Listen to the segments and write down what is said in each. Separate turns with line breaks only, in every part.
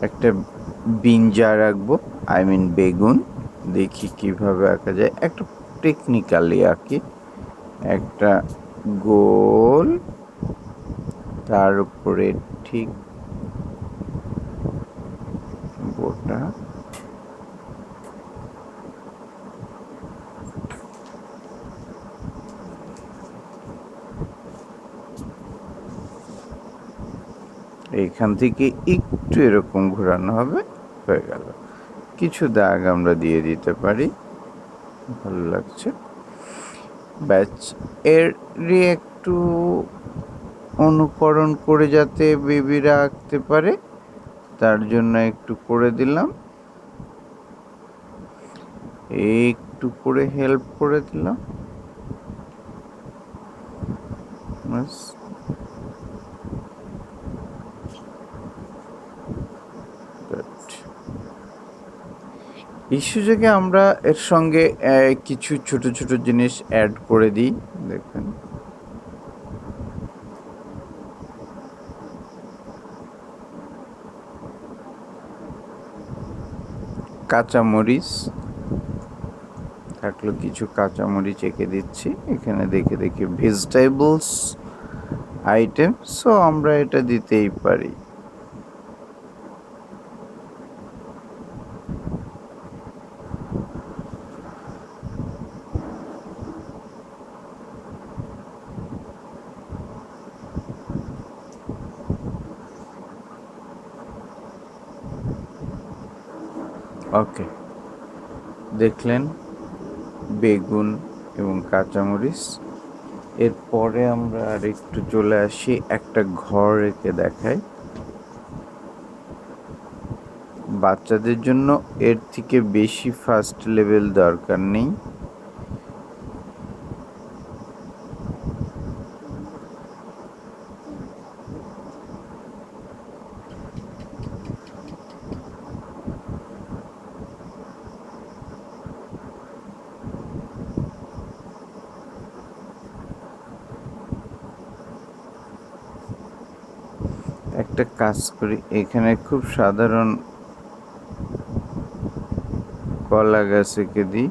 একটা বিঞ্জা রাখবো, বেগুন। দেখি কিভাবে আঁকা যায়, একটা টেকনিক্যালি আঁকি। একটা গোল, তার উপরে ঠিক গোটা। এইখান থেকে একটু এরকম ঘোরানো হবে, হয়ে গেল। কিছু দাগ আমরা দিয়ে দিতে পারি, ভালো লাগছে। ব্যাচ এর একটু অনুকরণ করে যাতে বেবিরা আঁকতে পারে, তার জন্য একটু করে দিলাম, একটু করে হেল্প করে দিলাম। এই সুযোগে আমরা এর সঙ্গে কিছু ছোট ছোট জিনিস অ্যাড করে দিই। দেখেন, কাঁচামরিচ থাকলো, কিছু কাঁচামরিচ এঁকে দিচ্ছি এখানে, দেখে দেখে ভেজিটেবলস আইটেম, সো আমরা এটা দিতেই পারি। ওকে, দেখলেন বেগুন এবং কাঁচামরিচ। এরপরে আমরা আর একটু চলে আসি, একটা ঘর এঁকে দেখাই। বাচ্চাদের জন্য এর থেকে বেশি ফার্স্ট লেভেল দরকার নেই। একটা কাজ করি, এখানে খুব সাধারণ কলা গাছ এঁকে দিই।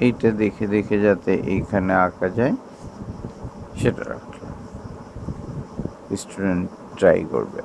এইটা দেখে দেখে যাতে এইখানে আঁকা যায় সেটা রাখলাম, স্টুডেন্ট ট্রাই করবে।